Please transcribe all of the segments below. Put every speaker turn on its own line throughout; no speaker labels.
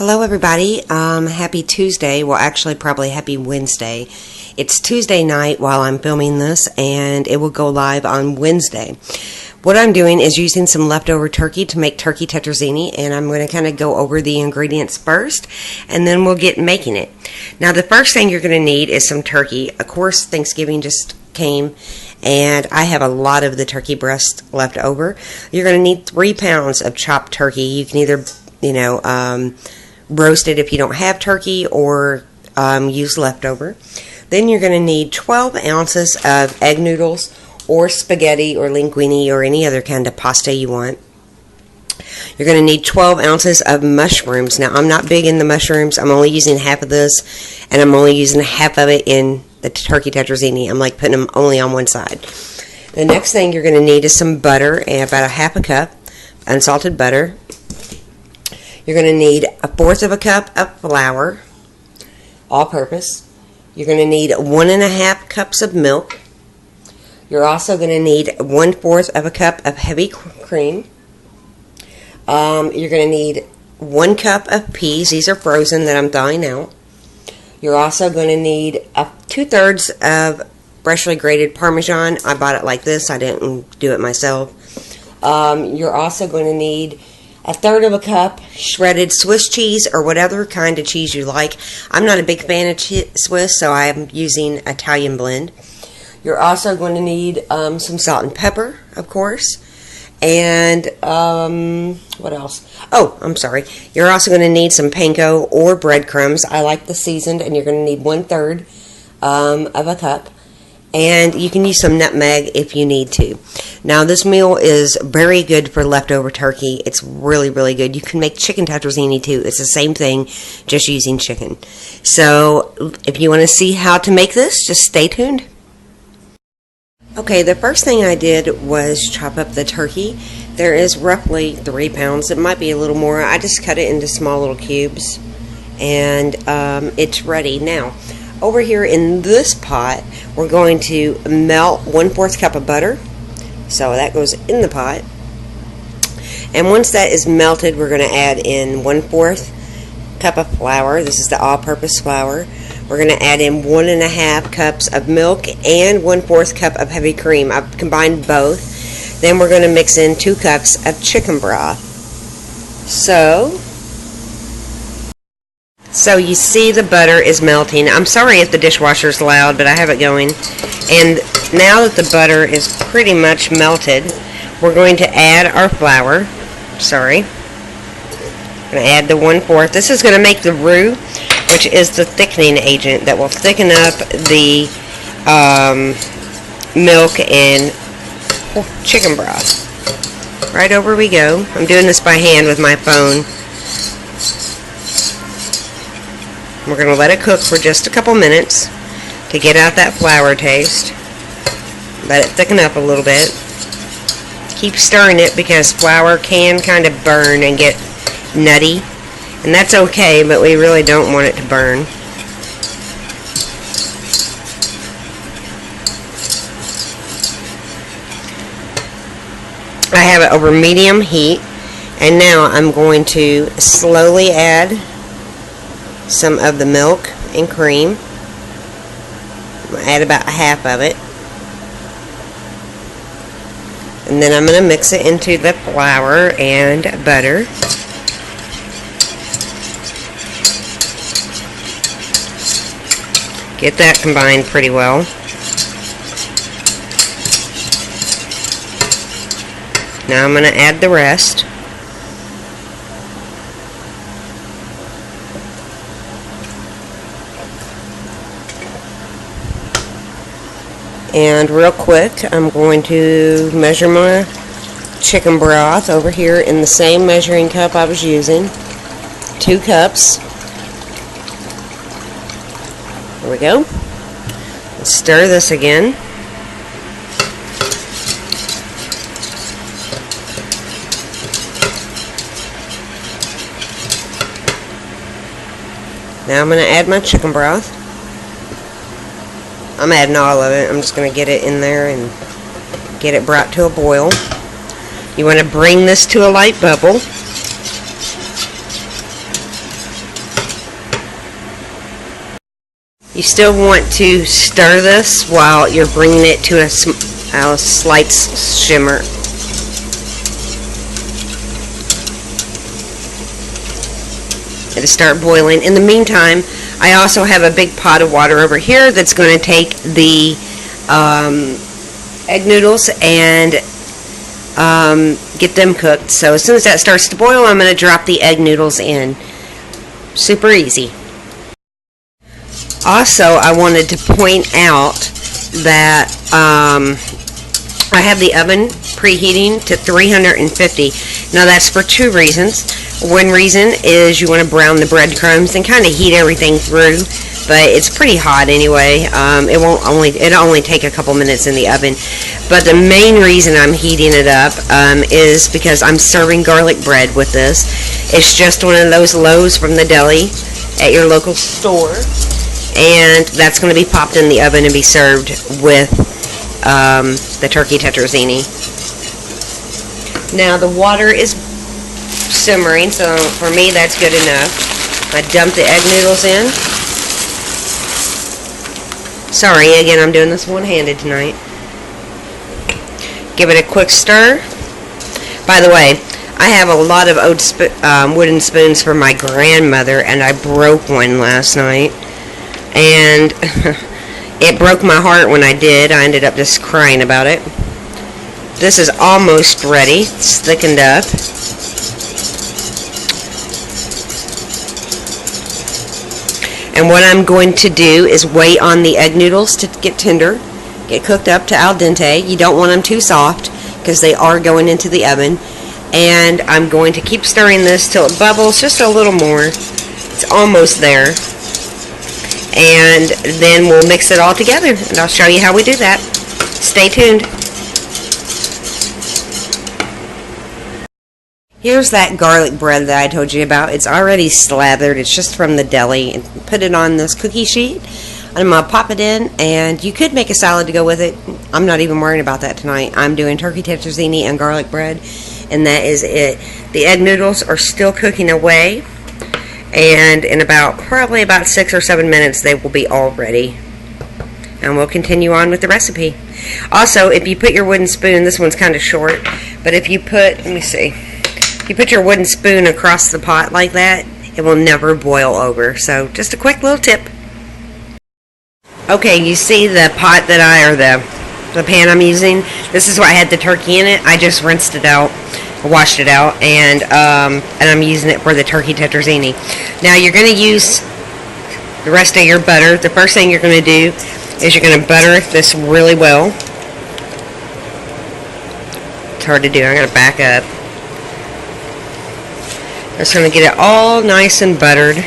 Hello everybody, happy Tuesday, well actually probably happy Wednesday. It's Tuesday night while I'm filming this and it will go live on Wednesday. What I'm doing is using some leftover turkey to make turkey tetrazzini, and I'm going to kind of go over the ingredients first and then we'll get making it. Now the first thing you're going to need is some turkey. Of course Thanksgiving just came and I have a lot of the turkey breast left over. You're going to need 3 pounds of chopped turkey. You can either roast it if you don't have turkey, or use leftover. Then you're going to need 12 ounces of egg noodles or spaghetti or linguine or any other kind of pasta you want. You're going to need 12 ounces of mushrooms. Now I'm not big in the mushrooms. I'm only using half of this, and I'm only using half of it in the turkey tetrazzini. I'm like putting them only on one side. The next thing you're going to need is some butter, and about a half a cup unsalted butter. You're going to need 1/4 cup of flour, all-purpose. You're going to need 1.5 cups of milk. You're also going to need 1/4 cup of heavy cream. You're going to need 1 cup of peas. These are frozen that I'm thawing out. You're also going to need 2/3 of freshly grated Parmesan. I bought it like this. I didn't do it myself. You're also going to need 1/3 cup shredded Swiss cheese, or whatever kind of cheese you like. I'm not a big fan of Swiss, so I'm using Italian blend. You're also going to need some salt and pepper, of course. And what else? Oh, I'm sorry. You're also going to need some panko or breadcrumbs. I like the seasoned, and you're going to need 1/3 of a cup. And you can use some nutmeg if you need to. Now this meal is very good for leftover turkey. It's really, really good. You can make chicken tetrazzini too. It's the same thing, just using chicken. So if you want to see how to make this, just stay tuned. Okay, the first thing I did was chop up the turkey. There is roughly 3 pounds. It might be a little more. I just cut it into small little cubes, and it's ready. Now, over here in this pot, we're going to melt 1/4 cup of butter. So that goes in the pot. And once that is melted, we're going to add in 1/4 cup of flour. This is the all-purpose flour. We're going to add in 1.5 cups of milk and 1/4 cup of heavy cream. I've combined both. Then we're going to mix in 2 cups of chicken broth. So you see the butter is melting. I'm sorry if the dishwasher's loud, but I have it going. And now that the butter is pretty much melted, we're going to add our flour. Sorry. I'm going to add the 1/4. This is going to make the roux, which is the thickening agent that will thicken up the milk and chicken broth. Right over we go. I'm doing this by hand with my phone. We're going to let it cook for just a couple minutes to get out that flour taste. Let it thicken up a little bit. Keep stirring it because flour can kind of burn and get nutty. And that's okay, but we really don't want it to burn. I have it over medium heat, and now I'm going to slowly add some of the milk and cream. I'm going to add about half of it. And then I'm going to mix it into the flour and butter. Get that combined pretty well. Now I'm going to add the rest. And real quick, I'm going to measure my chicken broth over here in the same measuring cup I was using. 2 cups. There we go. Let's stir this again. Now I'm going to add my chicken broth. I'm adding all of it. I'm just going to get it in there and get it brought to a boil. You want to bring this to a light bubble. You still want to stir this while you're bringing it to a slight shimmer. It'll start boiling. In the meantime, I also have a big pot of water over here that's going to take the egg noodles and get them cooked. So as soon as that starts to boil, I'm going to drop the egg noodles in. Super easy. Also, I wanted to point out that I have the oven preheating to 350. Now that's for two reasons. One reason is you want to brown the breadcrumbs and kind of heat everything through, but it's pretty hot anyway. It'll only take a couple minutes in the oven. But the main reason I'm heating it up is because I'm serving garlic bread with this. It's just one of those loaves from the deli at your local store, and that's going to be popped in the oven and be served with the turkey tetrazzini. Now the water is simmering, so for me that's good enough. I dump the egg noodles in. Sorry, again, I'm doing this one-handed tonight. Give it a quick stir. By the way, I have a lot of old wooden spoons for my grandmother, and I broke one last night. And it broke my heart when I did. I ended up just crying about it. This is almost ready. It's thickened up. And what I'm going to do is wait on the egg noodles to get tender, get cooked up to al dente. You don't want them too soft because they are going into the oven. And I'm going to keep stirring this till it bubbles just a little more. It's almost there. And then we'll mix it all together, and I'll show you how we do that. Stay tuned. Here's that garlic bread that I told you about. It's already slathered. It's just from the deli. And put it on this cookie sheet. I'm going to pop it in, and you could make a salad to go with it. I'm not even worrying about that tonight. I'm doing turkey tetrazzini and garlic bread, and that is it. The egg noodles are still cooking away, and in probably about 6 or 7 minutes they will be all ready. And we'll continue on with the recipe. Also, if you put your wooden spoon, this one's kind of short, but if you put, let me see, if you put your wooden spoon across the pot like that, it will never boil over. So just a quick little tip. Okay, you see the pot that the pan I'm using? This is why I had the turkey in it. I just rinsed it out, washed it out, and I'm using it for the turkey tetrazzini. Now you're going to use the rest of your butter. The first thing you're going to do is you're going to butter this really well. It's hard to do. I'm going to back up. Just going to get it all nice and buttered.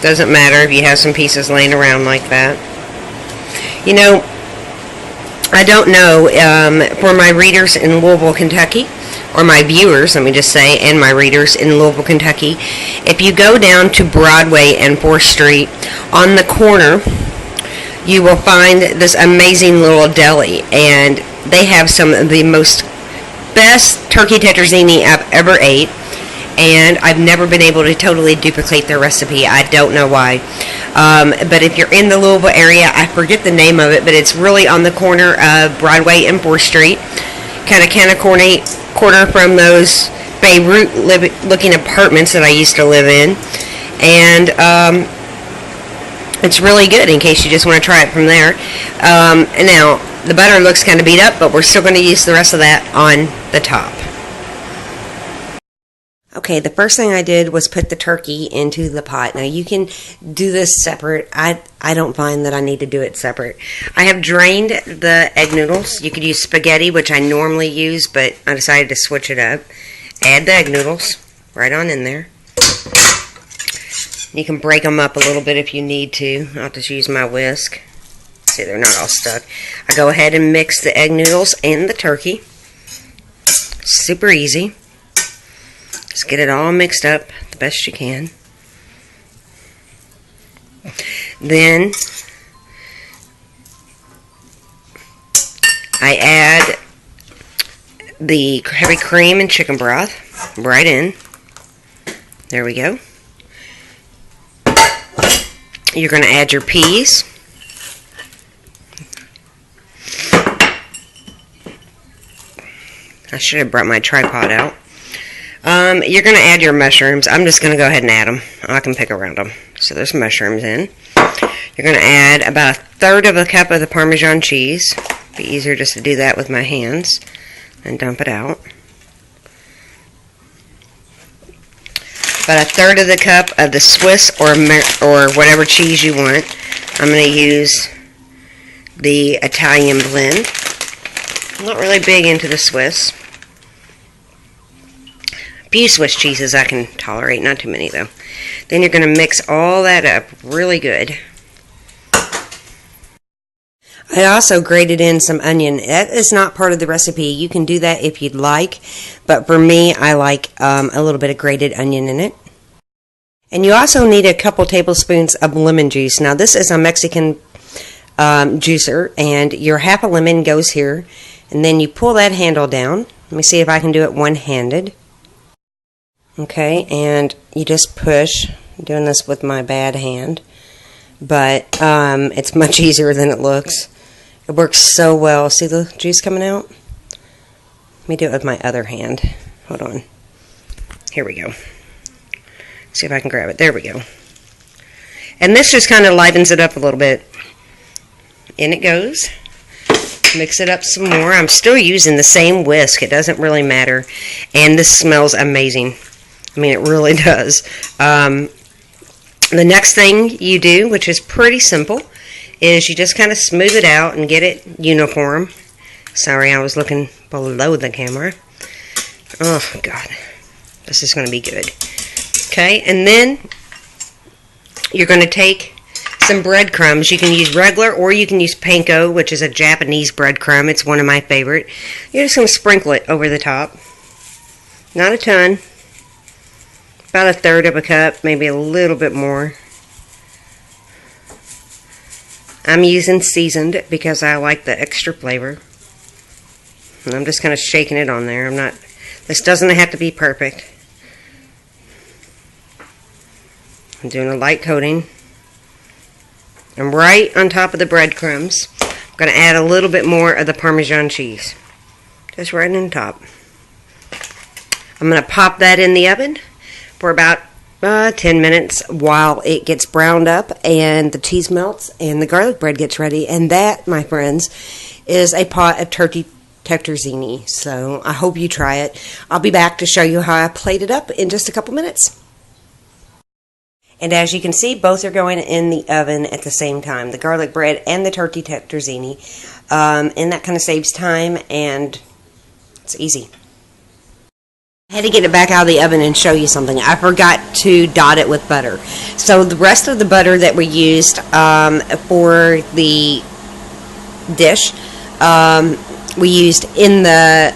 Doesn't matter if you have some pieces laying around like that. You know, I don't know, for my readers in Louisville, Kentucky, or my viewers, let me just say, and my readers in Louisville, Kentucky, if you go down to Broadway and 4th Street, on the corner, you will find this amazing little deli, and they have some of the best turkey tetrazzini I've ever ate, and I've never been able to totally duplicate their recipe. I don't know why. But if you're in the Louisville area, I forget the name of it, but it's really on the corner of Broadway and 4th Street, kind of corner from those Beirut looking apartments that I used to live in. And it's really good in case you just want to try it from there. And now the butter looks kind of beat up, but we're still going to use the rest of that on the top. Okay, the first thing I did was put the turkey into the pot. Now you can do this separate. I don't find that I need to do it separate. I have drained the egg noodles. You could use spaghetti, which I normally use, but I decided to switch it up. Add the egg noodles right on in there. You can break them up a little bit if you need to. I'll just use my whisk. See, they're not all stuck. I go ahead and mix the egg noodles and the turkey. Super easy. Just get it all mixed up the best you can. Then I add the heavy cream and chicken broth right in. There we go. You're going to add your peas. I should have brought my tripod out. You're going to add your mushrooms. I'm just going to go ahead and add them. I can pick around them. So there's mushrooms in. You're going to add about 1/3 of a cup of the Parmesan cheese. It'd be easier just to do that with my hands and dump it out. About 1/3 of the cup of the Swiss or whatever cheese you want. I'm going to use the Italian blend. I'm not really big into the Swiss. A few Swiss cheeses I can tolerate, not too many though. Then you're going to mix all that up really good. I also grated in some onion. That is not part of the recipe. You can do that if you'd like, but for me, I like a little bit of grated onion in it. And you also need a couple tablespoons of lemon juice. Now, this is a Mexican juicer, and your half a lemon goes here, and then you pull that handle down. Let me see if I can do it one-handed. Okay, and you just push. I'm doing this with my bad hand, but it's much easier than it looks. It works so well. See the juice coming out? Let me do it with my other hand. Hold on. Here we go. See if I can grab it. There we go. And this just kind of livens it up a little bit. In it goes. Mix it up some more. I'm still using the same whisk. It doesn't really matter. And this smells amazing. I mean, it really does. The next thing you do, which is pretty simple, is you just kind of smooth it out and get it uniform. Sorry, I was looking below the camera. Oh, God. This is going to be good. Okay, and then you're going to take some breadcrumbs. You can use regular or you can use panko, which is a Japanese breadcrumb. It's one of my favorite. You're just going to sprinkle it over the top. Not a ton. About 1/3 of a cup, maybe a little bit more. I'm using seasoned because I like the extra flavor. And I'm just kind of shaking it on there. This doesn't have to be perfect. I'm doing a light coating. I'm right on top of the breadcrumbs. I'm going to add a little bit more of the Parmesan cheese. Just right on top. I'm going to pop that in the oven for about 10 minutes while it gets browned up and the cheese melts and the garlic bread gets ready. And that, my friends, is a pot of turkey tetrazzini. So I hope you try it. I'll be back to show you how I plate it up in just a couple minutes. And as you can see, both are going in the oven at the same time, the garlic bread and the turkey tetrazzini. And that kind of saves time and it's easy. I had to get it back out of the oven and show you something. I forgot to dot it with butter. So the rest of the butter that we used for the dish, we used in the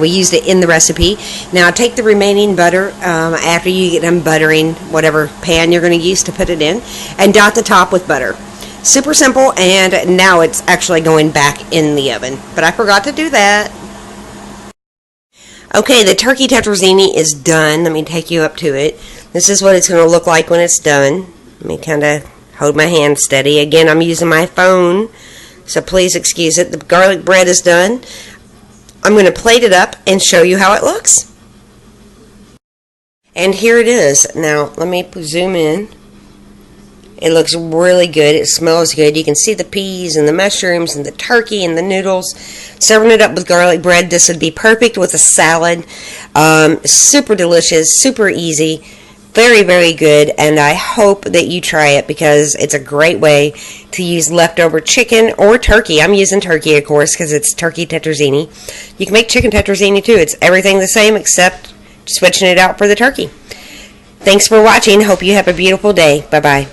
we used it in the recipe. Now take the remaining butter after you get done buttering whatever pan you're going to use to put it in, and dot the top with butter. Super simple, and now it's actually going back in the oven. But I forgot to do that. Okay, the turkey tetrazzini is done. Let me take you up to it. This is what it's going to look like when it's done. Let me kind of hold my hand steady. Again, I'm using my phone, so please excuse it. The garlic bread is done. I'm going to plate it up and show you how it looks. And here it is. Now, let me zoom in. It looks really good. It smells good. You can see the peas and the mushrooms and the turkey and the noodles. Serving it up with garlic bread. This would be perfect with a salad. Super delicious, super easy, very, very good. And I hope that you try it because it's a great way to use leftover chicken or turkey. I'm using turkey, of course, because it's turkey tetrazzini. You can make chicken tetrazzini too. It's everything the same except switching it out for the turkey. Thanks for watching. Hope you have a beautiful day. Bye-bye.